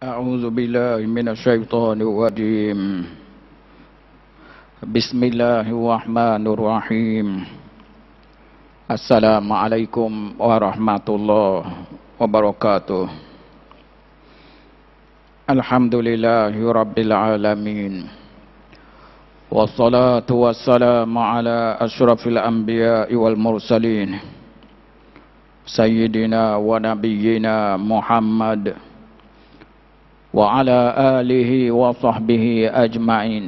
أعوذ بالله من الشيطان الرجيم بسم الله الرحمن الرحيم السلام عليكم ورحمة الله وبركاته الحمد لله رب العالمين والصلاة والسلام على أشرف الأنبياء والمرسلين سيدنا ونبينا محمد وعلى آله وصحبه أجمعين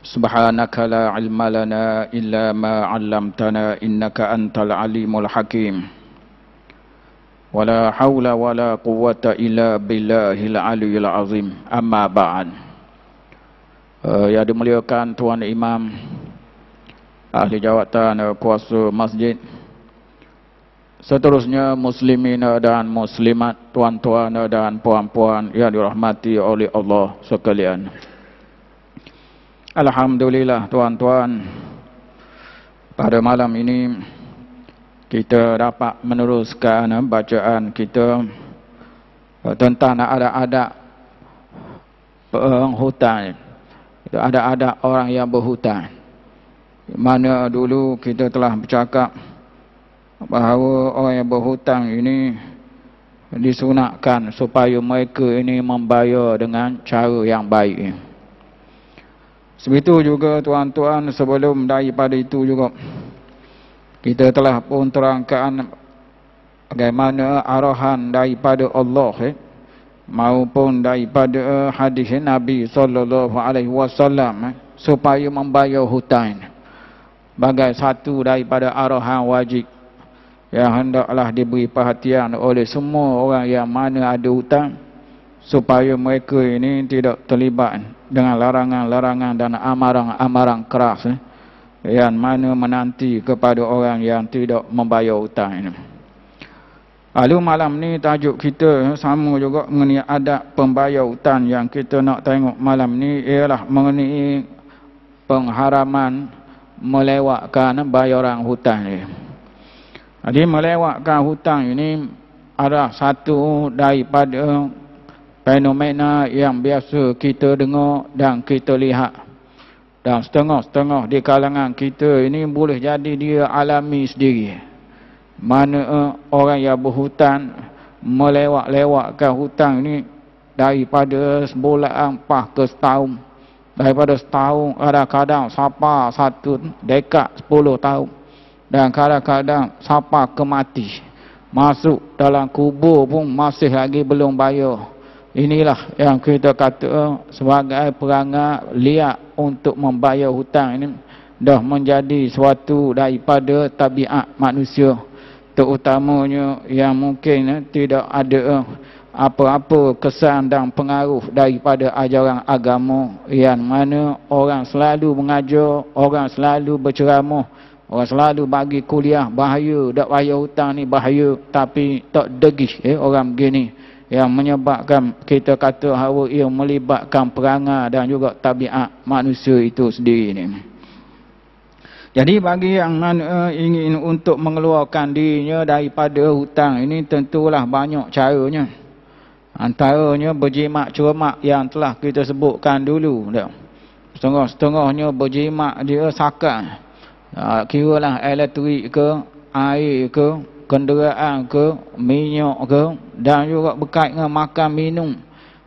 سبحانك لا علم لنا إلا ما علمتنا إنك أنت العليم الحكيم ولا حول ولا قوة إلا بالله العلي العظيم أما بعد. Yang dimuliakan Tuan Imam, ahli jawatan kuasa masjid, seterusnya muslimin dan muslimat, tuan-tuan dan puan-puan yang dirahmati oleh Allah sekalian. Alhamdulillah tuan-tuan, pada malam ini kita dapat meneruskan bacaan kita tentang adab-adab penghutan. Ada orang yang berhutang. Mana dulu kita telah bercakap bahawa orang yang berhutang ini disunatkan supaya mereka ini membayar dengan cara yang baik. Sebegitu juga tuan-tuan, sebelum daripada itu juga kita telah pun terangkan bagaimana arahan daripada Allah maupun daripada hadis Nabi SAW supaya membayar hutang sebagai satu daripada arahan wajib yang hendaklah diberi perhatian oleh semua orang yang mana ada hutang, supaya mereka ini tidak terlibat dengan larangan-larangan dan amaran-amaran keras yang mana menanti kepada orang yang tidak membayar hutang ini. Lalu malam ni tajuk kita sama juga mengenai adab pembayar hutang. Yang kita nak tengok malam ni ialah mengenai pengharaman melewatkan bayaran hutang ni. Jadi melewatkan hutang ini adalah satu daripada fenomena yang biasa kita dengar dan kita lihat. Dan setengah-setengah di kalangan kita ini boleh jadi dia alami sendiri. Mana orang yang berhutang melewat-lewatkan hutang ini daripada sebulan ke setahun. Daripada setahun kadang-kadang sampai satu dekad 10 tahun. Dan kadang-kadang sampai ke mati. Masuk dalam kubur pun masih lagi belum bayar. Inilah yang kita kata sebagai perangai liat untuk membayar hutang ini dah menjadi suatu daripada tabiat manusia. Terutamanya yang mungkin tidak ada apa-apa kesan dan pengaruh daripada ajaran agama, yang mana orang selalu mengajar, orang selalu berceramah, orang selalu bagi kuliah bahaya, tak bayar hutang ni bahaya, tapi tak degih orang begini, yang menyebabkan kita kata bahawa ia melibatkan perangai dan juga tabiat manusia itu sendiri ni. Jadi bagi yang mana ingin untuk mengeluarkan dirinya daripada hutang ini, tentulah banyak caranya. Antaranya berjimat cermat yang telah kita sebutkan dulu. Setengah-setengahnya berjimat dia sakat. Kiralah elektrik ke, air ke, kenderaan ke, minyak ke, dan juga berkait dengan makan minum.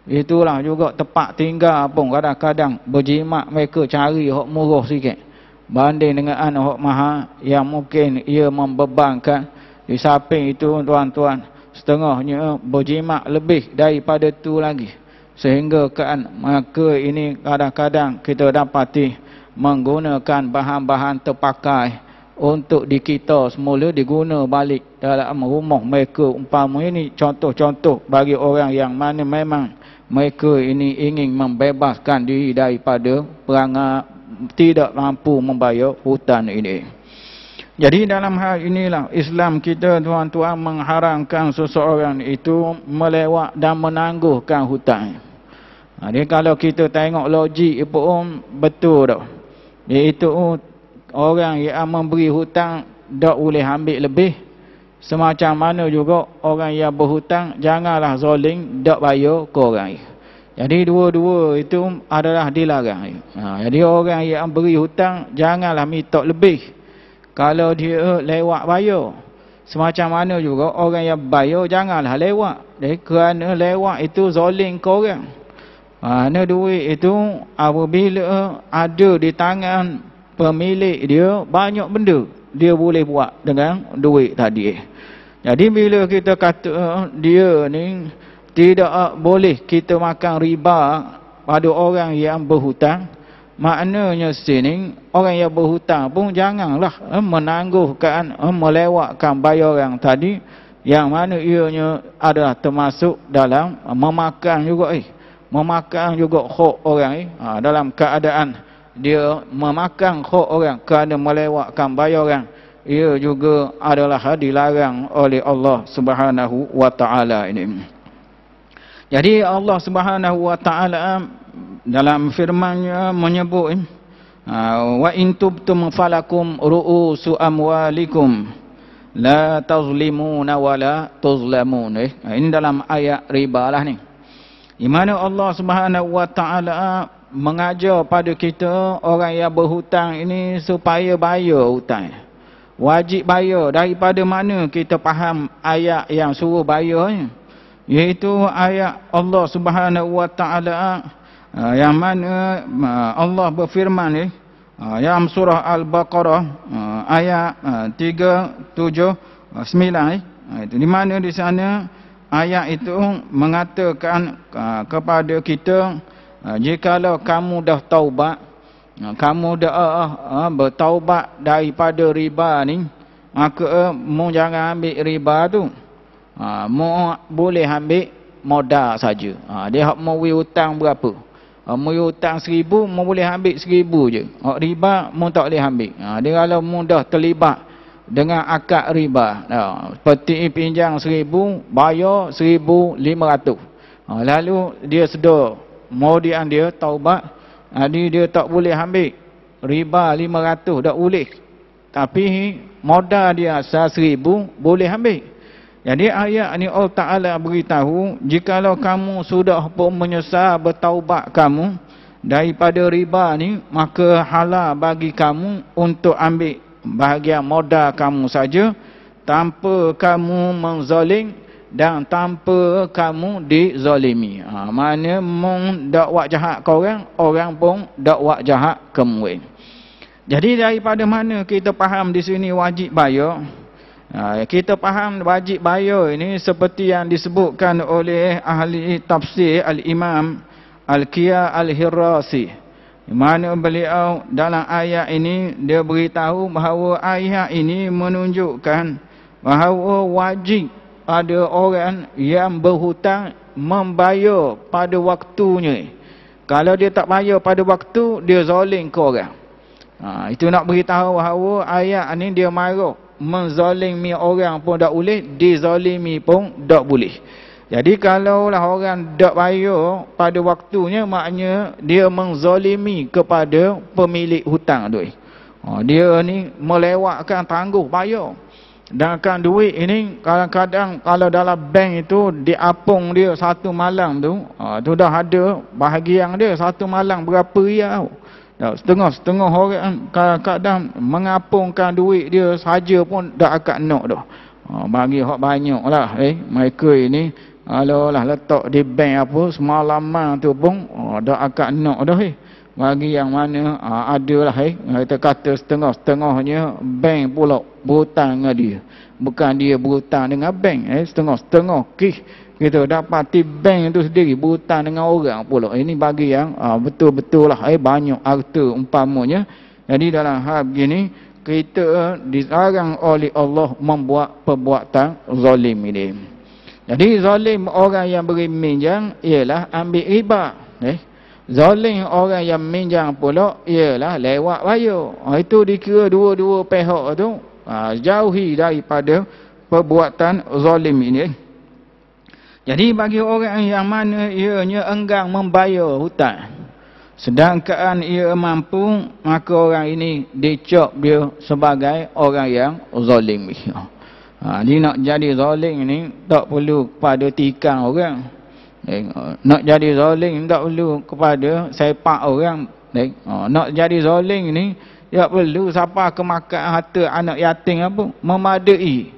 Itulah juga tempat tinggal pun kadang-kadang berjimat mereka cari hak murah sikit banding dengan hak mahal yang mungkin ia membebankan. Di samping itu tuan-tuan, setengahnya berjimat lebih daripada itu lagi, sehingga kan maka ini kadang-kadang kita dapati menggunakan bahan-bahan terpakai untuk di kita semula diguna balik dalam rumah mereka. Umpama ini contoh-contoh bagi orang yang mana memang mereka ini ingin membebaskan diri daripada perangai tidak mampu membayar hutang ini. Jadi dalam hal inilah Islam kita tuan-tuan mengharamkan seseorang itu melewat dan menangguhkan hutang. Jadi kalau kita tengok logik pun betul dah. Iaitu orang yang memberi hutang tak boleh ambil lebih, Semacam mana juga orang yang berhutang, janganlah zalim dak bayar ke orang. Jadi dua-dua itu adalah dilarang. Jadi orang yang beri hutang janganlah minta lebih kalau dia lewat bayar. Semacam mana juga orang yang bayar janganlah lewat. Kerana lewat itu zalim ke orang. Mana duit itu apabila ada di tangan pemilik dia, banyak benda dia boleh buat dengan duit tadi. Jadi bila kita kata dia ni tidak boleh kita makan riba pada orang yang berhutang, maknanya sini orang yang berhutang pun janganlah menangguhkan, melewatkan bayaran tadi, yang mana ianya adalah termasuk dalam memakan juga memakan juga hak orang dalam keadaan dia memakan hak orang kerana melewatkan bayaran, ia juga adalah dilarang oleh Allah Subhanahu wa taala ini. Jadi Allah Subhanahu wa taala dalam firman-Nya menyebut wa in tubtum falakum ru'usu amwalikum la tazlimuna wa la tuzlamun. Ini dalam ayat riba lah ni. Di mana Allah Subhanahu wa taala mengajar pada kita orang yang berhutang ini supaya bayar hutang. Wajib bayar. Daripada mana kita faham ayat yang suruh bayar ni? Iaitu ayat Allah Subhanahu wa taala yang mana Allah berfirman ni dalam surah Al-Baqarah ayat 379 itu di mana di sana ayat itu mengatakan kepada kita, jikalau kamu dah taubat, kamu dah bertaubat daripada riba ni, maka mu jangan ambil riba tu. Mu boleh ambil modal saja. Dia hak mau hutang berapa? Mu hutang 1,000, mu boleh ambil 1,000 je. Hak riba mu tak boleh ambil. Dia kalau mu dah terlibat dengan akad riba, seperti pinjam 1,000, bayar 1,500. Lalu dia sedar kemudian dia taubat, jadi dia tak boleh ambil riba 500, tak boleh. Tapi modal dia asal 1,000 boleh ambil. Jadi ayat ni Allah Ta'ala beritahu, jikalau kamu sudah pun menyesal bertaubat kamu daripada riba ni, maka halal bagi kamu untuk ambil bahagian modal kamu saja, tanpa kamu menzalim dan tanpa kamu dizalimi. Mana mung dak buat jahat ke orang, orang pun dak buat jahat ke mu. Jadi daripada mana kita faham di sini wajib bayar? Kita faham wajib bayar ini seperti yang disebutkan oleh ahli tafsir Al-Imam Al-Qiyah Al-Hirasi, di mana beliau dalam ayat ini dia beritahu bahawa ayat ini menunjukkan bahawa wajib pada orang yang berhutang membayar pada waktunya. Kalau dia tak bayar pada waktu, dia zalim ke orang. Itu nak beritahu bahawa ayat ini dia marah menzalimi orang pun tak boleh, dizalimi pun tak boleh. Jadi kalaulah orang tak bayar pada waktunya, maknanya dia menzalimi kepada pemilik hutang tu. Dia ni melewatkan tangguh bayar. Dan kan duit ini kadang-kadang kalau dalam bank itu diapung dia satu malam tu, tu dah ada bahagian dia satu malam berapa riyal. Setengah-setengah orang kadang-kadang mengapungkan duit dia saja pun dah akad nak dah. Bagi hak banyak lah. Mereka ini kalau lah letak di bank apa semalaman tu pun dah akad nak dah. Bagi yang mana ada lah. Kita kata setengah-setengahnya bank pula berhutang dengan dia. Bukan dia berhutang dengan bank. Setengah-setengah kita dapati bank itu sendiri berhutang dengan orang pula. Ini bagi yang betul-betul lah banyak harta umpamanya. Jadi dalam hal begini, kita dilarang oleh Allah membuat perbuatan zalim ini. Jadi zalim orang yang beri minjam ialah ambil riba. Zalim orang yang minjam pula ialah lewat bayar. Itu dikira dua-dua pihak tu jauhi daripada perbuatan zalim ini. Jadi bagi orang yang mana ianya enggan membayar hutang, sedangkan ia mampu, maka orang ini dicap dia sebagai orang yang zalim. Dia nak jadi zalim ni tak perlu kepada tikang orang. Nak jadi zalim tak perlu kepada sepak orang. Nak jadi zalim ni tak perlu siapa kemakan harta anak yatim apa, memadai.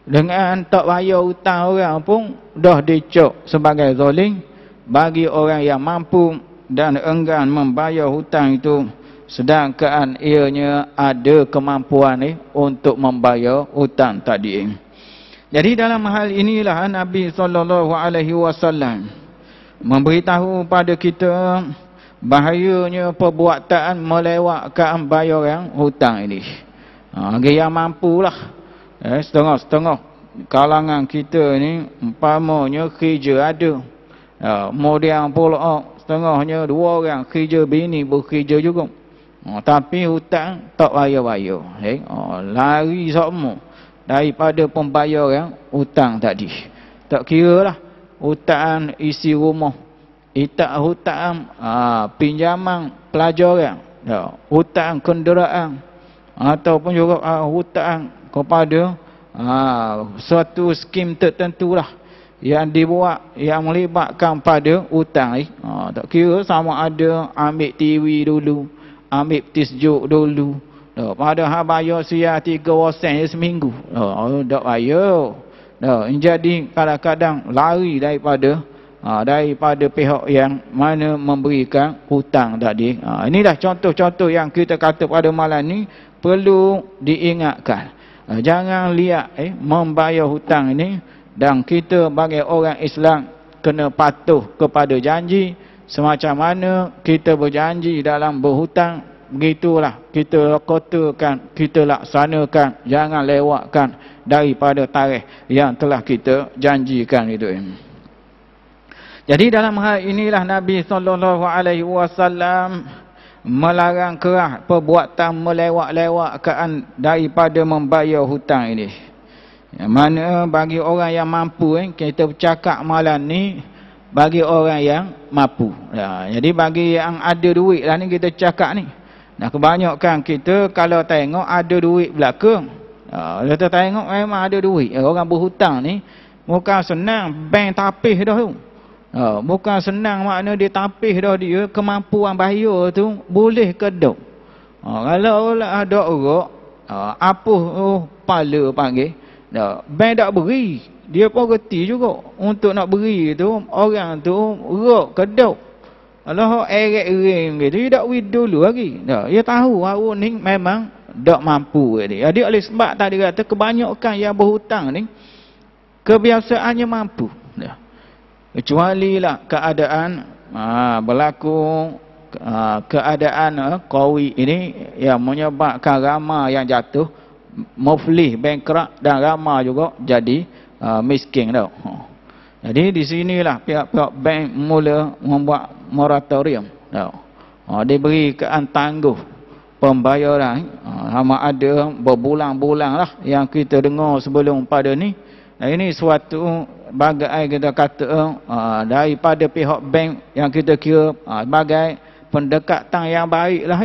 Dengan tak bayar hutang orang pun dah dicok sebagai zalim bagi orang yang mampu dan enggan membayar hutang itu, sedangkan ianya ada kemampuan untuk membayar hutang tadi. Jadi dalam hal inilah Nabi SAW memberitahu pada kita bahayanya perbuatan melewatkan bayaran hutang ini. Bagi yang mampulah, setengah-setengah kalangan kita ni umpamanya kerja ada, kemudian pula setengahnya dua orang kerja bini bekerja juga, tapi hutang tak bayar-bayar. Lari semua daripada pembayaran hutang tadi. Tak kira lah hutang isi rumah, hutang pinjaman pelajaran, hutang kenderaan, ataupun juga hutang kepada suatu skim tertentu lah yang dibuat yang melibatkan pada hutang. Tak kira sama ada ambil TV dulu, ambil tisjuk dulu, padahal bayar siap 3 sen seminggu, tak bayar. Jadi kadang-kadang lari daripada pihak yang mana memberikan hutang tadi. Inilah contoh-contoh yang kita kata pada malam ni perlu diingatkan. Jangan lihat membayar hutang ini, dan kita bagi orang Islam kena patuh kepada janji. Semacam mana kita berjanji dalam berhutang, begitulah kita kotakan, kita laksanakan. Jangan lewatkan daripada tarikh yang telah kita janjikan itu. Jadi dalam hal inilah Nabi SAW melarang keras perbuatan melewat-lewatkan daripada membayar hutang ini. Yang mana bagi orang yang mampu, kita bercakap malam ni bagi orang yang mampu. Jadi bagi yang ada duit lah ni kita cakap ni. Nah, kebanyakan kita kalau tengok ada duit belakang, kita tengok memang ada duit. Orang berhutang ni bukan senang bank tapis dah tu. Bukan senang makna dia tapis dah, dia kemampuan bayar tu boleh ke tak. Kalau lah ada orang apa pala panggil, bank tak beri, dia pun reti juga untuk nak beri tu orang tu rok ke tak. Kalau eret-eret gitu, dia tak wid dulu lagi. Dia tahu orang ni memang tak mampu dia. Jadi oleh sebab tadi kata kebanyakan yang berhutang ni kebiasaannya mampu. Kecuali lah keadaan berlaku keadaan qawi ini yang menyebabkan ramai yang jatuh muflis, bankrupt, dan ramai juga jadi miskin tau. Jadi di sinilah pihak-pihak bank mula membuat moratorium tau. Diberikan tangguh pembayaran, sama ada berbulan-bulan lah yang kita dengar sebelum pada ni. Ini suatu bagai kita kata daripada pihak bank yang kita kira sebagai pendekatan yang baik lah.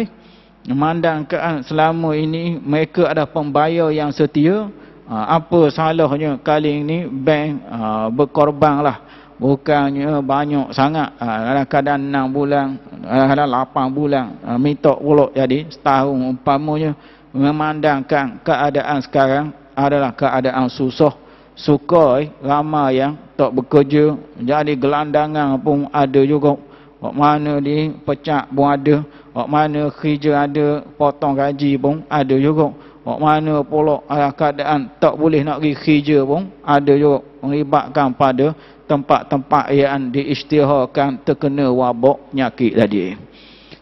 Memandangkan selama ini mereka ada pembayar yang setia. Apa salahnya kali ini bank berkorban lah. Bukannya banyak sangat, kadang-kadang 6 bulan, kadang-kadang 8 bulan, minta pula jadi setahun. Umpamanya memandangkan keadaan sekarang adalah keadaan susah. Suka ramai yang tak bekerja, jadi gelandangan pun ada juga. Wak mana di pecat pun ada, wak mana kerja ada, potong gaji pun ada juga. Wak mana pula keadaan tak boleh nak pergi kerja pun ada juga, melibatkan pada tempat-tempat yang diisytiharkan terkena wabak penyakit tadi.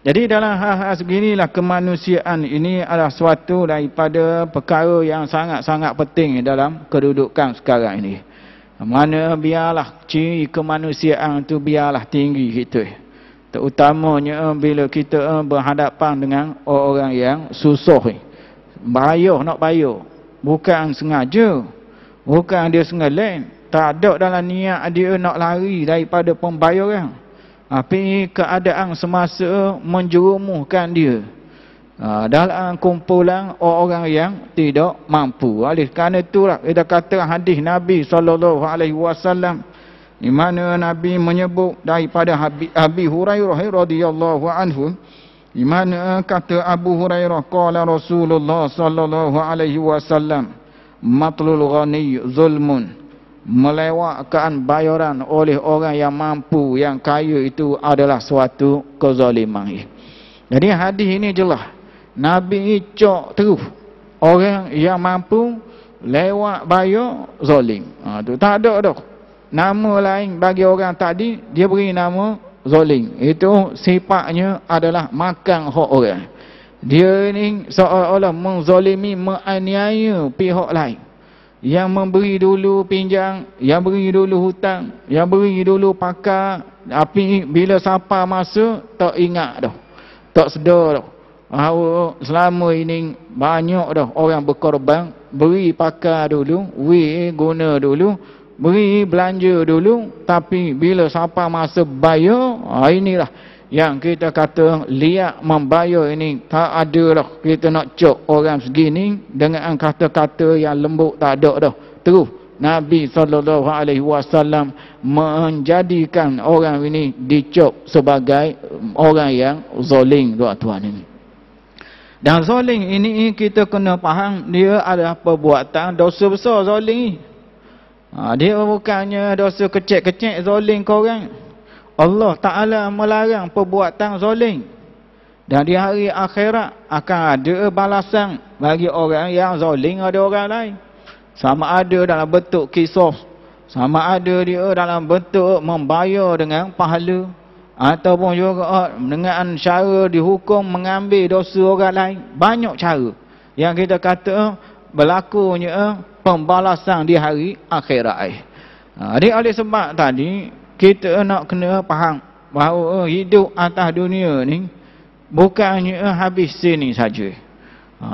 Jadi dalam hal-hal seginilah kemanusiaan ini adalah suatu daripada perkara yang sangat-sangat penting dalam kedudukan sekarang ini. Mana biarlah ciri kemanusiaan itu biarlah tinggi kita. Terutamanya bila kita berhadapan dengan orang yang susah. Bayar nak bayar. Bukan sengaja. Bukan dia sengaja. Tak ada dalam niat dia nak lari daripada pembayaran. Tapi keadaan semasa menjerumuhkan dia. dalam kumpulan orang yang tidak mampu. Oleh kerana itulah kita kata hadis Nabi SAW, di mana Nabi menyebut daripada Abi Hurairah radhiyallahu anhu, di mana kata Abu Hurairah, qala Rasulullah sallallahu alaihi wasallam, matlul ghani zulmun, melewatkan bayaran oleh orang yang mampu, yang kaya itu adalah suatu kezaliman. Jadi hadis ini jelas, Nabi cok terus orang yang mampu lewat bayar zalim. Tu tak ada dah nama lain bagi orang tadi, dia beri nama zalim. Itu sifatnya adalah makan hak orang. Dia ni seolah-olah menzalimi, menganiaya pihak lain. Yang memberi dulu pinjam, yang beri dulu hutang, yang beri dulu pakar, tapi bila siapa masa tak ingat dah, tak sedar dah. Selama ini banyak dah orang berkorban, beri pakar dulu, guna dulu, beri belanja dulu, tapi bila siapa masa bayar, inilah yang kita kata liat membayar ini. Tak ada dah kita nak cok orang segini dengan kata-kata yang lembut, tak ada dah. Terus Nabi SAW menjadikan orang ini dicok sebagai orang yang zalim, tuan-tuan ini. Dan zalim ini kita kena faham, dia adalah perbuatan dosa besar zalim. Dia bukannya dosa kecil-kecil zalim ke orang. Allah Ta'ala melarang perbuatan zalim. Dan di hari akhirat akan ada balasan bagi orang yang zalim ada orang lain. Sama ada dalam bentuk kisah, sama ada dia dalam bentuk membayar dengan pahala, ataupun juga dengan cara dihukum mengambil dosa orang lain. Banyak cara yang kita kata berlakunya pembalasan di hari akhirat. Jadi oleh sebab tadi kita nak kena faham bahawa hidup atas dunia ni bukannya habis sini saja.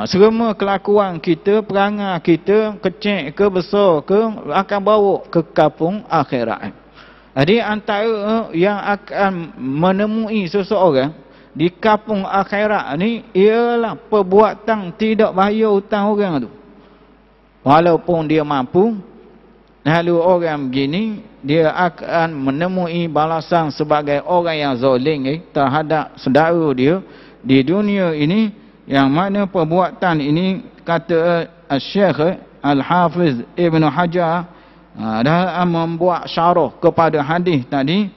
Semua kelakuan kita, perangai kita, kecil ke besar ke, akan bawa ke kampung akhirat. Jadi antara yang akan menemui seseorang di kampung akhirat ni ialah perbuatan tidak bayar hutang orang tu. Walaupun dia mampu, lalu orang begini dia akan menemui balasan sebagai orang yang zalim terhadap saudara dia di dunia ini, yang mana perbuatan ini kata Syekh Al-Hafiz Ibn Hajar dalam membuat syarah kepada hadis tadi,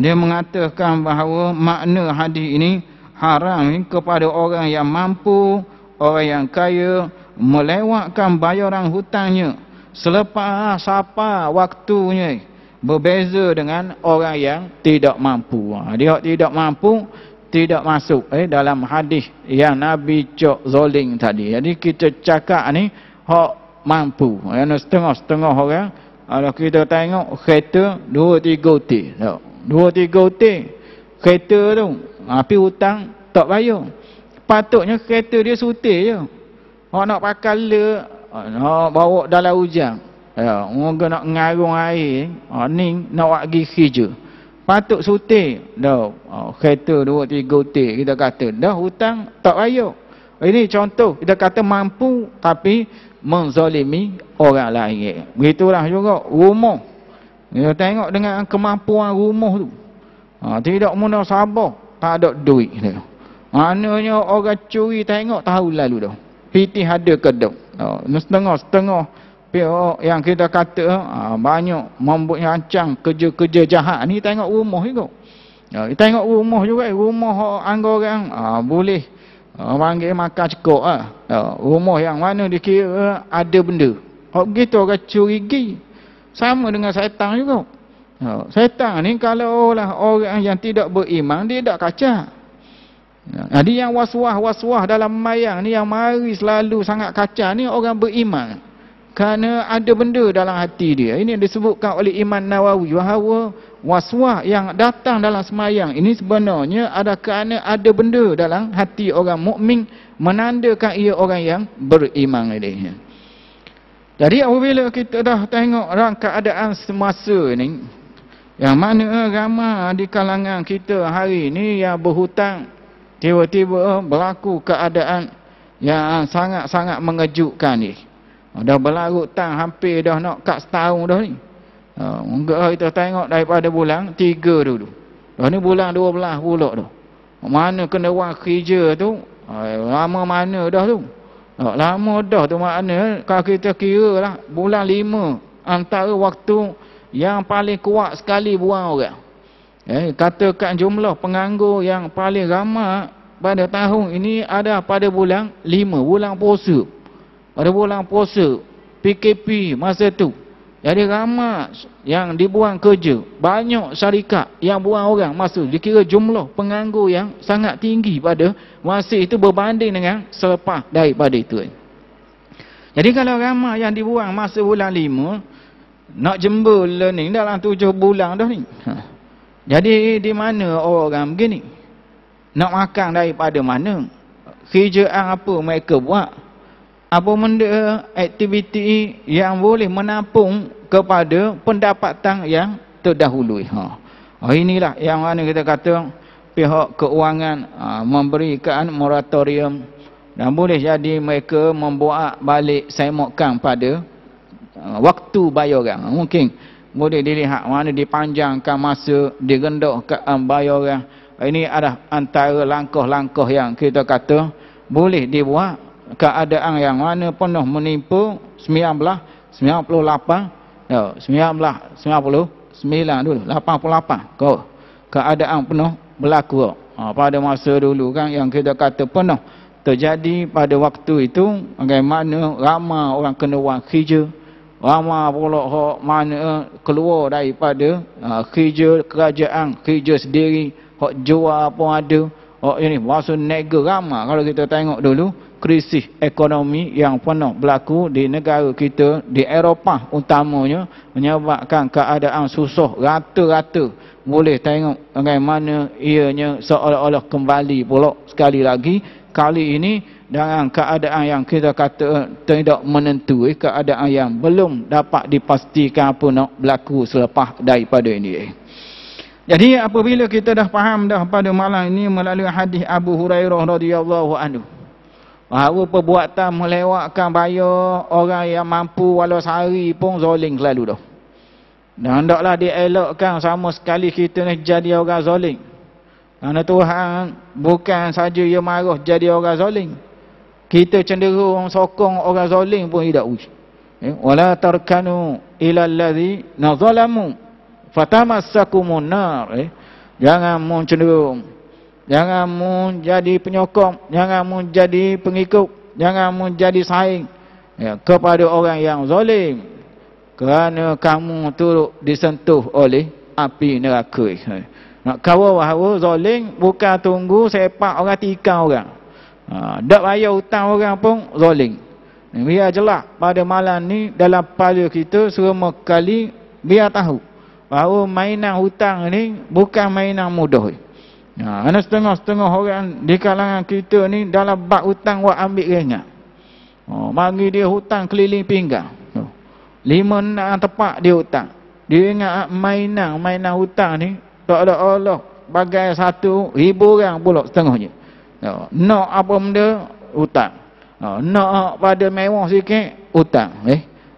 dia mengatakan bahawa makna hadis ini haram kepada orang yang mampu, orang yang kaya melewatkan bayaran hutangnya selepas siapa waktunya, berbeza dengan orang yang tidak mampu. Dia tidak mampu, tidak masuk dalam hadis yang Nabi cok zalim tadi. Jadi kita cakap ni hak mampu. Yang setengah-setengah orang, kalau kita tengok kereta 2-3 uti, 2-3 uti kereta tu, tapi hutang tak bayar. Patutnya kereta dia sutir je. Hak nak pakai le, bawa dalam hujan, orang nak ngarung air, ni nak buat pergi kerja, patut sutir dah. Kereta 2-3 utik kita kata dah hutang tak bayar. Ini contoh kita kata mampu tapi menzalimi orang lain. Begitulah juga rumah, kita tengok dengan kemampuan rumah tu, tidak mudah sabar, tak ada duit dia. Maknanya orang curi tengok tahu lalu dah piti ada ke tak. Setengah-setengah pihak yang kita kata banyak membuat rancang kerja-kerja jahat ni, tengok rumah juga. Tengok rumah juga, rumah anggaran boleh panggil makan cekok rumah yang mana dikira ada benda. Begitu orang curi pergi. Sama dengan syaitan juga. Syaitan ni kalau orang yang tidak beriman, dia tak kacau. Jadi yang waswah dalam mayang ni, yang mari selalu sangat kacau ni orang beriman. Kerana ada benda dalam hati dia. Ini disebutkan oleh Imam Nawawi bahawa waswah yang datang dalam semayang ini sebenarnya ada kerana ada benda dalam hati orang mukmin, menandakan ia orang yang beriman ini. Jadi apabila kita dah tengok dalam keadaan semasa ni, yang mana ramai di kalangan kita hari ni yang berhutang, tiba-tiba berlaku keadaan yang sangat-sangat mengejutkan ni. Dah berlarut tang hampir dah nak kat setahun dah ni. Enggak kita tengok daripada bulan 3 dulu. Dah ni bulan 12 pula dah. Mana kena buat kerja tu, lama mana dah tu. Lama dah tu makna kalau kita kira lah bulan 5 antara waktu yang paling kuat sekali buang orang. Katakan jumlah penganggur yang paling ramai pada tahun ini ada pada bulan 5, bulan puasa. Pada bulan puasa, PKP masa tu. Jadi ramai yang dibuang kerja. Banyak syarikat yang buang orang masa. Dikira jumlah penganggur yang sangat tinggi pada masa itu berbanding dengan selepas daripada itu. Jadi kalau ramai yang dibuang masa bulan 5, nak jembul learning dalam 7 bulan dah ni. Jadi di mana orang begini? Nak makan daripada mana? Kerjaan apa mereka buat? Apa benda aktiviti yang boleh menampung kepada pendapatan yang terdahulu. Inilah yang mana kita kata pihak keuangan memberikan moratorium dan boleh jadi mereka membuat balik semokan pada waktu bayaran. Mungkin boleh dilihat mana dipanjangkan masa, direndahkan bayaran. Ini adalah antara langkah-langkah yang kita kata boleh dibuat. Keadaan yang mana penuh menimpa 1998 dulu 88 keadaan penuh berlaku pada masa dulu kan yang kita kata penuh terjadi pada waktu itu. Bagaimana ramai orang kena buang kerja, ramai pula hak mana keluar daripada kerja kerajaan, kerja sendiri, hak jual pun ada. Ini masa negara ramai kalau kita tengok dulu krisis ekonomi yang pernah berlaku di negara kita, di Eropah utamanya, menyebabkan keadaan susah rata-rata. Boleh tengok bagaimana ianya seolah-olah kembali pula sekali lagi. Kali ini dalam keadaan yang kita kata tidak menentu, keadaan yang belum dapat dipastikan apa nak berlaku selepas daripada ini. Jadi apabila kita dah faham dah pada malam ini melalui hadis Abu Hurairah radhiyallahu anhu, bahawa perbuatan melewatkan bayar orang yang mampu walau sehari pun zalim selalu dah. Dan hendaklah dielakkan sama sekali kita ni jadi orang zalim. Kerana Tuhan bukan saja ia marah jadi orang zalim. Kita cenderung sokong orang zalim pun tidak uji. Wala tarkanu ila allazi nazalamu fatamassakumun nar. Jangan mun cenderung, jangan mun jadi penyokong, jangan mun jadi pengikut, jangan mun jadi saing kepada orang yang zalim, kerana kamu turut disentuh oleh api neraka. Nak kawal bahawa zalim bukan tunggu sepak orang tikam orang. Tak bayar hutang orang pun zalim. Biar jelas pada malam ni dalam kepala kita semua kali, biar tahu bahawa mainan hutang ni bukan mainan mudah. Ada setengah-setengah orang di kalangan kita ni dalam bab hutang buat ambil ringan. Bagi dia hutang keliling pinggang. 5-6 tepat dia hutang. Dia ingat mainan hutang ni tak ada Allah bagai satu hiburan pula setengahnya. Nak apa benda hutang. Nak pada mewah sikit hutang.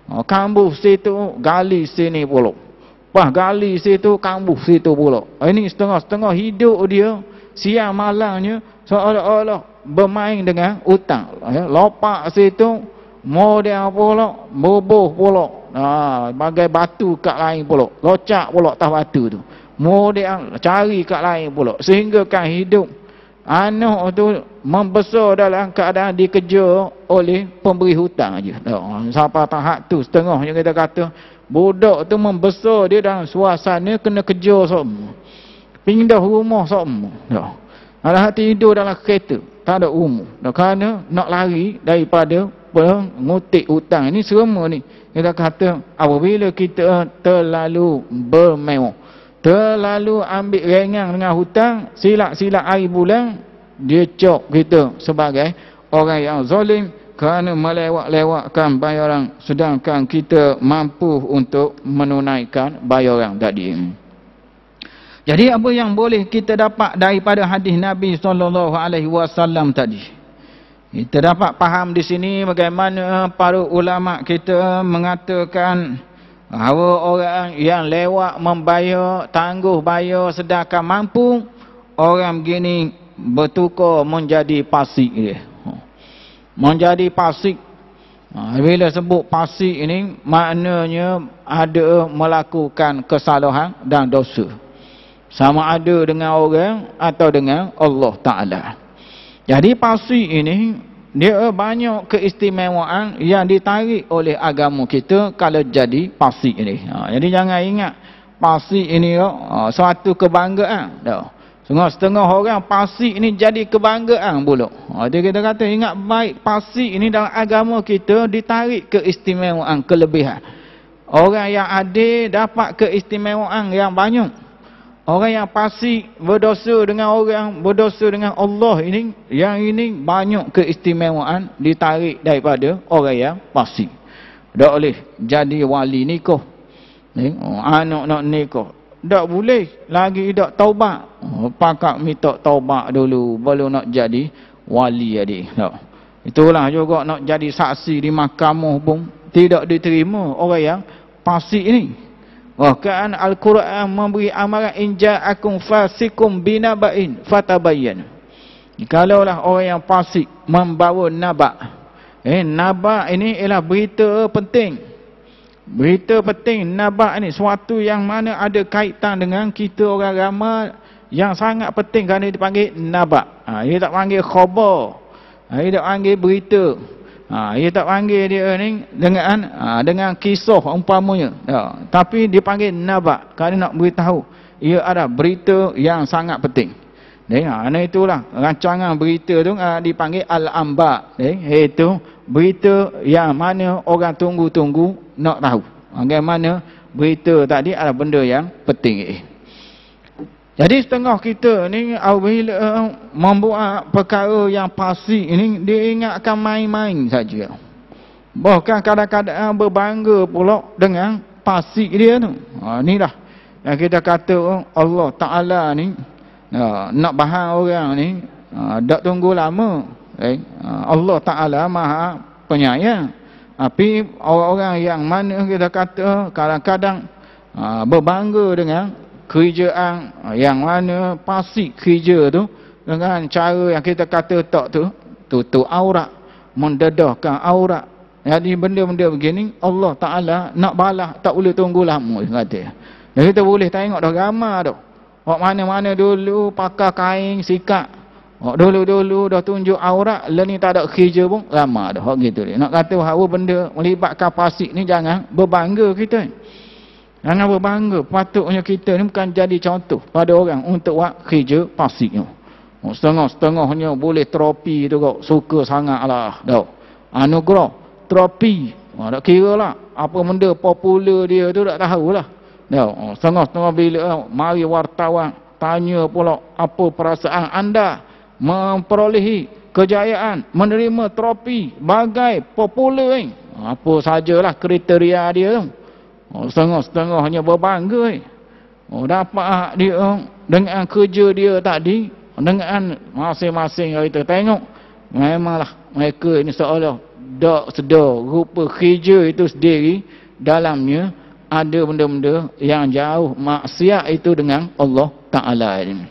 Kambuh situ gali sini pula. Pas gali situ kambuh situ pula. Ini setengah-setengah hidup dia siang malangnya seolah-olah bermain dengan hutang. Lopak situ model pula, boboh pula. Bagai batu kat lain pula. Locak pula atas batu tu. Model cari kat lain pula. Sehingga kan hidup anak tu membesar dalam keadaan dikejar oleh pemberi hutang aja. Sampai tahap tu setengahnya kita kata budak tu membesar dia dalam suasana kena kejar semua. Pindah rumah semua. Alah tidur dalam kereta, tak ada umur. Kerana nak lari daripada pengutik hutang. Ini semua ni kita kata apabila kita terlalu bermewah, terlalu ambil ringan dengan hutang, silap-silap hari bulan dia cok kita sebagai orang yang zalim kerana melewat-lewatkan bayaran sedangkan kita mampu untuk menunaikan bayaran tadi. Jadi apa yang boleh kita dapat daripada hadis Nabi SAW tadi? Kita dapat faham di sini bagaimana para ulama kita mengatakan bahawa orang yang lewat membayar, tangguh bayar sedangkan mampu, orang begini bertukar menjadi fasik dia. Menjadi fasik. Bila sebut fasik ini maknanya ada melakukan kesalahan dan dosa. Sama ada dengan orang atau dengan Allah Ta'ala. Jadi fasik ini dia banyak keistimewaan yang ditarik oleh agama kita kalau jadi fasik ini. Jadi jangan ingat fasik ini suatu kebanggaan. Setengah orang fasik ini jadi kebanggaan pula. Jadi kita kata ingat baik, fasik ini dalam agama kita ditarik keistimewaan, kelebihan. Orang yang adil dapat keistimewaan yang banyak. Orang yang fasik berdosa dengan orang, berdosa dengan Allah ini, yang ini banyak keistimewaan ditarik daripada orang yang fasik. Tak boleh jadi wali nikah. Anak nak nikah. Tak boleh lagi tak taubat. Pakak minta taubat dulu baru nak jadi wali adik. Itulah juga nak jadi saksi di mahkamah pun tidak diterima orang yang fasik ini. Bahkan Al-Quran memberi amaran inja'akum fasikum binaba'in fatabayyan. Kalaulah orang yang fasik membawa naba'. Naba' ini ialah berita penting. Berita penting, naba' ini suatu yang mana ada kaitan dengan kita orang ramai yang sangat penting, kerana dipanggil naba'. Dia tak panggil khabar. Dia tak panggil berita. Dia tak panggil dia ni dengan kisah umpamanya. Tapi dipanggil naba' kerana nak beritahu ia ada berita yang sangat penting. Itulah rancangan berita tu dipanggil al-amba. Iaitu berita yang mana orang tunggu-tunggu nak tahu. Bagaimana berita tadi ada benda yang penting. Jadi setengah kita ni bila membuat perkara yang fasik ini, dia ingatkan main-main saja. Bahkan kadang-kadang berbangga pula dengan fasik dia tu. Inilah yang kita kata Allah Ta'ala ni nak bahan orang ni tak tunggu lama. Allah Ta'ala Maha Penyayang. Tapi orang-orang yang mana kita kata kadang-kadang berbangga dengan kerjaan yang mana fasik kerja tu dengan cara yang kita kata tak tu tutup aurat, mendedahkan aurat. Jadi benda-benda begini Allah Ta'ala nak balas tak boleh tunggu lama kata. Jadi kita boleh tengok dah ramai dah. Orang mana-mana dulu pakai kain sikat. Dulu-dulu dah tunjuk aurat, lah ni tak ada kerja pun ramai dah. Gitu dia. Nak kata bahawa benda melibatkan fasik ni jangan berbangga kita. Jangan berbangga. Patutnya kita ni bukan jadi contoh pada orang untuk buat kerja fasik. Setengah-setengahnya boleh tropi tu kok. Suka sangat lah. Anugerah. Tropi. Tak kira lah. Apa benda popular dia tu tak tahulah. Setengah-setengah bila mari wartawan tanya pula apa perasaan anda memperolehi kejayaan, menerima tropi bagai popular. Apa sajalah kriteria dia tu. Setengah-setengahnya berbangga. Dapat dia dengan kerja dia tadi, dengan masing-masing kita tengok, memanglah mereka ini seolah tak sedar rupa kerja itu sendiri dalamnya ada benda-benda yang jauh maksiat itu dengan Allah Ta'ala ini.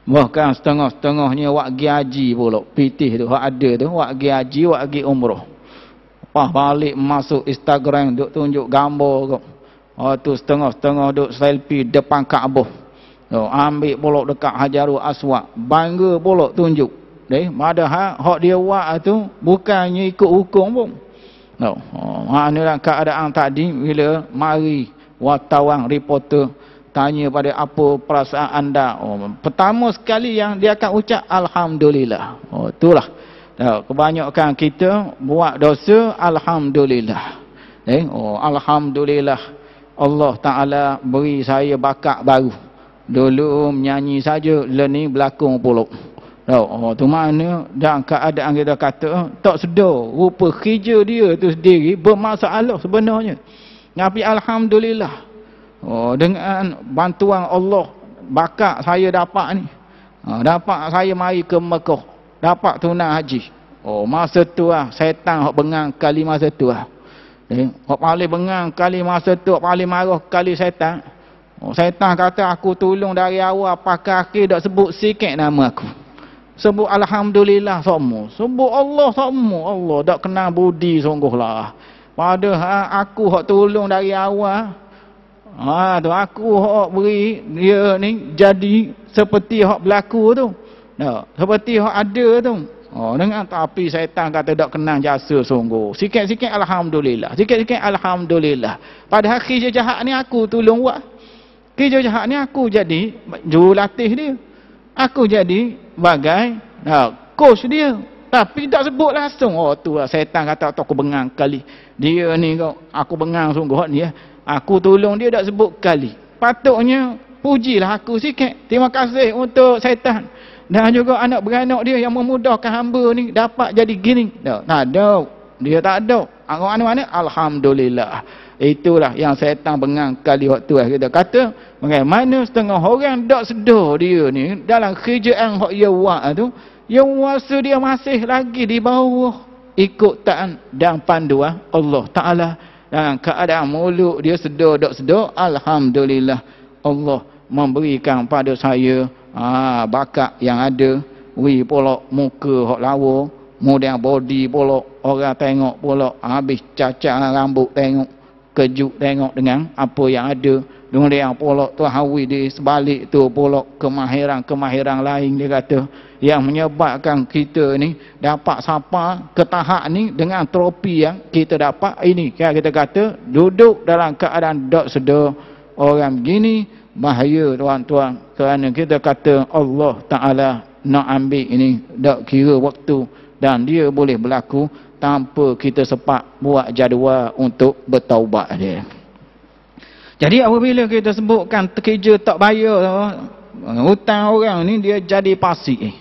Bahkan setengah-setengahnya wak pergi haji pula, pitih tu wak ada tu, wak pergi haji, wak pergi umrah. Lepas balik masuk Instagram duk tunjuk gambar kau. Tu setengah-setengah duk selfie depan Kaabah. Ambil pula dekat Hajarul Aswad. Bangga pula tunjuk. Padahal hak dia buat tu bukannya ikut hukum pun. Maknanya keadaan tadi bila mari wartawan reporter tanya pada apa perasaan anda. Pertama sekali yang dia akan ucap alhamdulillah. Itulah. Kebanyakan kita buat dosa, alhamdulillah. Alhamdulillah Allah Ta'ala beri saya bakat baru. Dulu menyanyi saja, ni berlakon pula. Tu mana dalam keadaan kita kata tak sedar rupa kerja dia tu sendiri bermasalah sebenarnya. Tapi alhamdulillah Dengan bantuan Allah, bakat saya dapat ni. Dapat saya mari ke Mekah, dapat tunai haji. Masa tu syaitan hok bengang kali masa tu hok paling bengang kali masa tu, hok paling marah kali syaitan. Syaitan kata aku tolong dari awal pakai kaki dak sebut sikit nama aku. Sebut alhamdulillah semua. Sebut Allah semua. Allah dak kenal budi sungguhlah. Padahal aku hok tolong dari awal. Tu aku hok beri dia ni jadi seperti hok berlaku tu. Seperti hok ada tu. Dengan tapi syaitan kata tak kenang jasa sungguh. Sikit-sikit alhamdulillah. Sikit-sikit alhamdulillah. Padahal kerja jahat ni aku tolong buat. Kerja jahat ni aku jadi jurulatih dia. Aku jadi bagai coach dia. Tapi tak sebut langsung. Tu syaitan kata aku bengang kali. Dia ni aku bengang sungguh ni Aku tolong dia tak sebut kali. Patutnya pujilah aku sikit. Terima kasih untuk syaitan. Dan juga anak beranak dia yang memudahkan hamba ni dapat jadi gini. Tak ada. Dia tak ada. Mana-mana alhamdulillah. Itulah yang syaitan bengang kali waktu kita kata bagaimana setengah orang tak sedar dia ni dalam kerjaan hak dia buat tu, yang rasa dia masih lagi di bawah ikut taat dan panduan Allah Taala. Dalam keadaan mulut dia sedar tak sedar, alhamdulillah Allah memberikan pada saya bakat yang ada. Pulak muka hok lawa, kemudian body pulak orang tengok pulak habis cacat rambut tengok, kejut tengok dengan apa yang ada. Kemudian pulak tu hawi di sebalik tu pulak kemahiran lain dia kata yang menyebabkan kita ni dapat sapa ke tahap ni dengan trofi yang kita dapat ini. Kita kata duduk dalam keadaan tak sedar orang begini bahaya tuan-tuan, kerana kita kata Allah Ta'ala nak ambil ini tak kira waktu dan dia boleh berlaku tanpa kita sempat buat jadual untuk bertaubat dia. Jadi apabila kita sebutkan kerja tak bayar, hutang orang ni dia jadi pasik.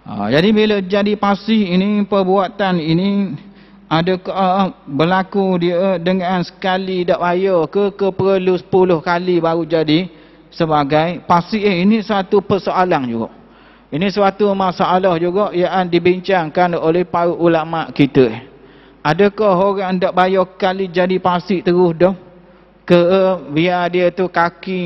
Jadi bila jadi pasik ini, perbuatan ini adakah berlaku dia dengan sekali tak bayar ke perlu 10 kali baru jadi sebagai pasik? Ini satu persoalan juga. Ini suatu masalah juga yang dibincangkan oleh para ulama kita. Adakah orang tak bayar kali jadi pasik terus dah? Ke biar dia tu kaki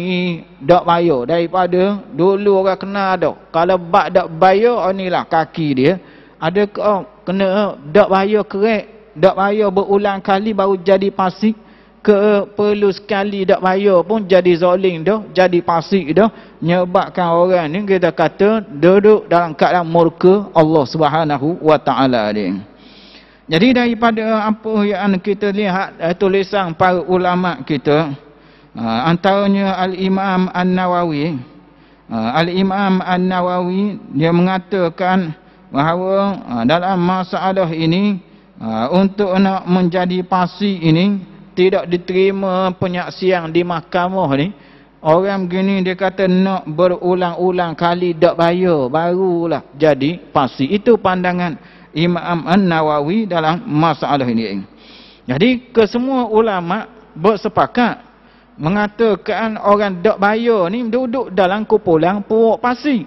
tak bayar daripada dulu orang kenal dah. Kalau bak tak bayar, inilah kaki dia. Adakah kena tak bayar kerek, tak bayar berulang kali baru jadi pasik? Ke perlu sekali tak bayar pun jadi zalim dah, jadi pasik dah, menyebabkan orang ni kita kata duduk dalam keadaan murka Allah Subhanahu wa Ta'ala dia. Jadi daripada apa yang kita lihat tulisan para ulama kita, antaranya Al-Imam An-Nawawi. Al-Imam An-Nawawi dia mengatakan bahawa dalam masalah ini untuk nak menjadi pasik ini tidak diterima penyaksian di mahkamah ni. Orang begini dia kata nak berulang-ulang kali tak bayar barulah jadi pasik. Itu pandangan Imam An-Nawawi dalam masalah ini. Jadi kesemua ulama bersepakat mengatakan orang tak bayar ni duduk dalam kumpulan puak pasik.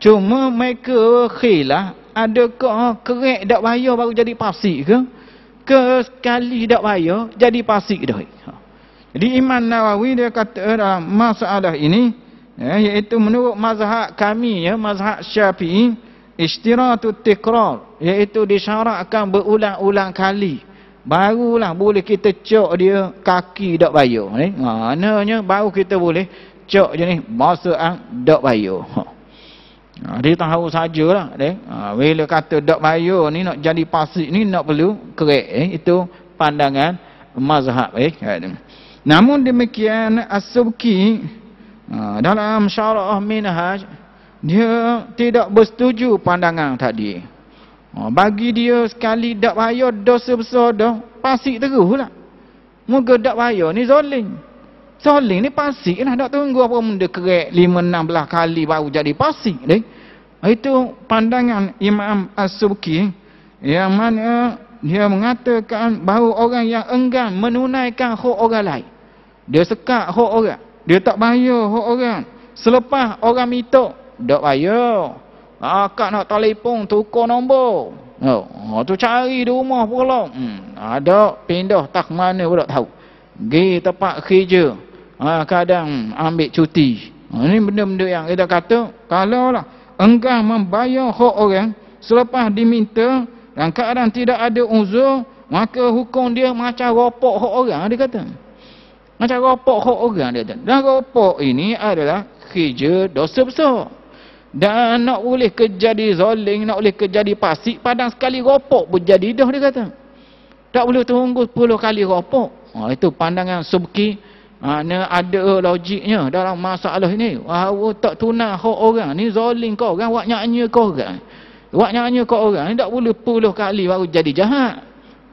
Cuma mereka khilaf, adakah kerek tak bayar baru jadi pasik ke sekali tak bayar jadi pasik dah. Jadi Imam Nawawi dia kata dalam masalah ini iaitu menurut mazhab kami mazhab Syafi'i, ishtiratut tikrar, iaitu disyaratkan berulang-ulang kali barulah boleh kita cok dia kaki tak bayar ni. Maknanya baru kita boleh cok je ni bahasa tak bayar. Dia tahu sajalah bila kata tak bayar ni nak jadi pasik ni nak perlu kerek. Itu pandangan mazhab. Namun demikian As-Subki dalam Syarah Minhaj dia tidak bersetuju pandangan tadi. Bagi dia sekali tak bayar dosa besar dah, pasik terus lah. Moga tak bayar ni zalim. Zalim ni pasik lah, tak tunggu apa benda kerek 5-16 kali baru jadi pasik deh. Itu pandangan Imam As-Subki yang mana dia mengatakan bahawa orang yang enggan menunaikan hak orang lain. dia sekat hak orang, dia tak bayar hak orang. Selepas orang minta, tak bayar. Akak nak telefon tukar nombor. Tu cari di rumah pula. Ada pindah tak mana pun tak tahu. Pergi tempat kerja. Kadang ambil cuti. Ini benda-benda yang kita kata, kalau lah engkau membayar hak orang selepas diminta dan keadaan tidak ada uzur, maka hukum dia macam ropok hak orang, dia kata. Macam ropok hak orang, dia kata. Dan ropok ini adalah kerja dosa besar. Dan nak boleh kejadi zalim, nak boleh kejadi fasik, padang sekali ropok pun jadi dah, dia kata. Tak boleh tunggu 10 kali ropok. Itu pandangan subki. Ada logiknya dalam masalah ini. Bahawa tak tunai hak orang ni zalim kau orang, wak nyanyi kau orang. Wak nyanyi kau orang ni tak boleh 10 kali baru jadi jahat.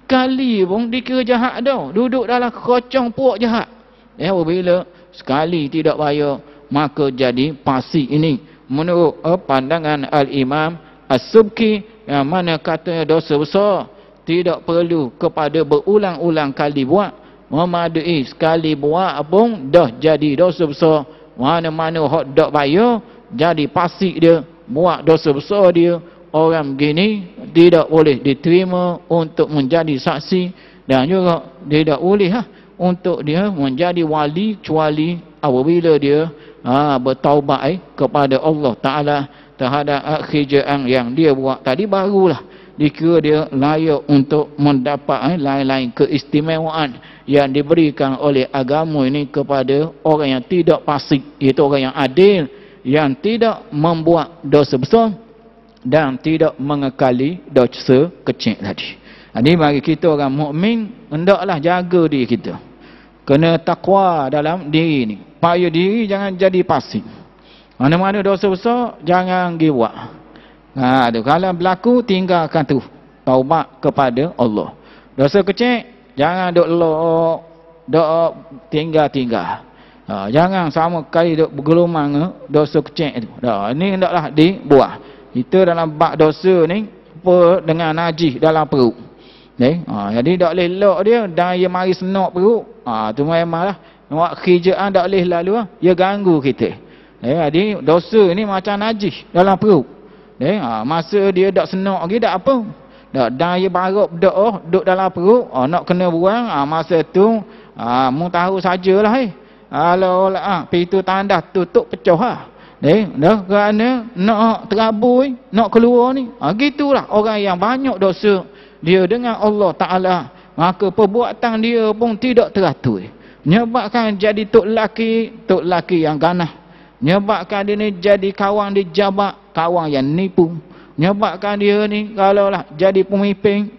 Kali pun dikira jahat dah. Duduk dalam kocong puak jahat. Bila sekali tidak bayar, maka jadi fasik ini. Menurut pandangan Al-Imam As-Subki, yang mana katanya dosa besar tidak perlu kepada berulang-ulang kali buat, memadai sekali buat pun dah jadi dosa besar. Mana-mana hak tak bayar jadi fasik dia, buat dosa besar dia. Orang begini tidak boleh diterima untuk menjadi saksi, dan juga tidak boleh untuk dia menjadi wali, kecuali apabila dia bertaubat kepada Allah Ta'ala terhadap kerjaan yang dia buat tadi, barulah dikira dia layak untuk mendapat lain-lain keistimewaan yang diberikan oleh agama ini kepada orang yang tidak fasik, iaitu orang yang adil, yang tidak membuat dosa besar dan tidak mengekali dosa kecil tadi. Jadi bagi kita orang mukmin, hendaklah jaga diri kita. Kena takwa dalam diri ni. Supaya diri jangan jadi fasik. Mana-mana dosa besar jangan pergi buat. Kalau berlaku, tinggalkan tu. Taubat kepada Allah. Dosa kecil jangan duk elok, duk tinggal-tinggal. Jangan sama kali duk bergelumang dosa kecil tu. Ini hendaklah dibuat. Kita dalam bab dosa ni dengan najis dalam perut. Jadi tak boleh elok dia dan dia mari senok perut. Tu memanglah buat kerjaan tak boleh lalu, dia ganggu kita. Jadi dosa ni macam najis dalam perut. Masa dia tak senok lagi tak apa. Dan dia baruk duduk dalam perut, nak kena buang, masa tu mu tahu sajalah. Kalau pintu tandas tutup pecah kerana nak terabui, nak keluar ni. Gitulah orang yang banyak dosa dia dengan Allah Ta'ala, maka perbuatan dia pun tidak teratur. Menyebabkan jadi tok laki yang ganah. Menyebabkan dia ni jadi kawan di jabat, kawan yang nipu. Menyebabkan dia ni kalaulah jadi pemimpin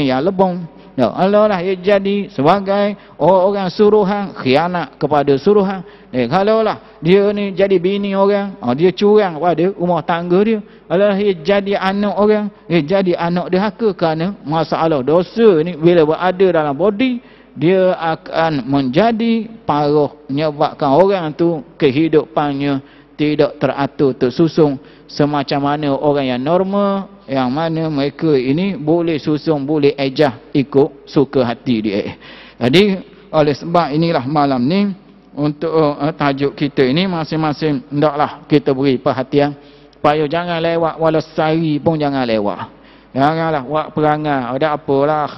yang lebong. Kalaulah dia jadi sebagai orang suruhan, khianat kepada suruhan. Kalaulah dia ni jadi bini orang, dia curang pada rumah tangga dia. Kalaulah dia jadi anak orang, dia jadi anak derhaka. Kerana masalah dosa ni bila berada dalam body, dia akan menjadi paruh, menyebabkan orang tu kehidupannya tidak teratur, tersusun semacam mana orang yang normal, yang mana mereka ini boleh susun, boleh ejah ikut suka hati dia. Jadi oleh sebab inilah malam ni untuk tajuk kita ini masing-masing hendaklah kita beri perhatian supaya jangan lewat, walau sehari pun jangan lewat. Janganlah buat perangai, ada apalah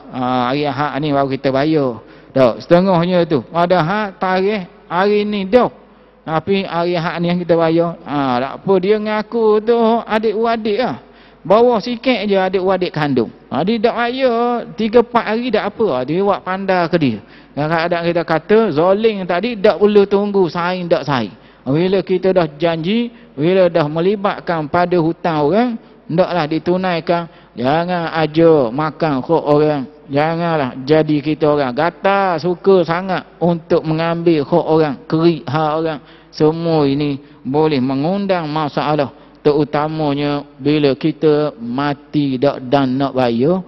hari Ahad ni baru kita bayar. Dah setengahnya tu. Padahal tarikh hari ni dah. Tapi hari Ahad ni yang kita bayar. Tak apa, dia ngaku tu adik-adik lah. Bawa sikit je adik-adik kandung. Dia tak bayar 3-4 hari tak apa. Dia buat pandai ke dia. Kadang-kadang kita kata zalim tadi tak perlu tunggu saing tak saing. Bila kita dah janji, bila dah melibatkan pada hutang orang, hendaklah ditunaikan. Jangan aja makan hak orang. Janganlah jadi kita orang gatal, suka sangat untuk mengambil hak orang, kerik hak orang. Semua ini boleh mengundang masalah, terutamanya bila kita mati dan nak bayar.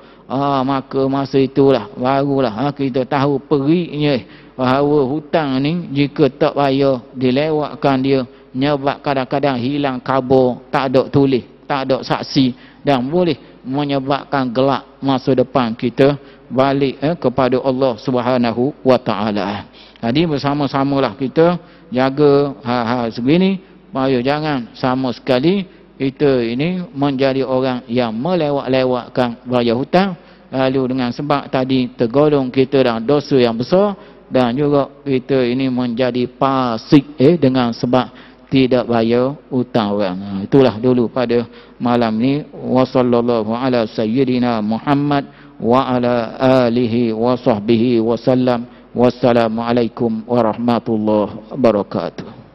Maka masa itulah barulah kita tahu periknya bahawa hutang ni jika tak bayar, dilewatkan dia, menyebab kadang-kadang hilang kabur, tak ada tulis, tak ada saksi, dan boleh menyebabkan gelap masa depan kita balik kepada Allah Subhanahu wa Ta'ala. Jadi bersama-samalah kita jaga hal-hal sebegini supaya jangan sama sekali kita ini menjadi orang yang melewat-lewatkan bayar hutang, lalu dengan sebab tadi tergolong kita dalam dosa yang besar, dan juga kita ini menjadi fasik dengan sebab tidak bayar hutang orang. Itulah dulu pada malam ni. Wassallallahu ala sayyidina Muhammad wa ala alihi wa sahbihi wasallam. Wassalamualaikum warahmatullahi wabarakatuh.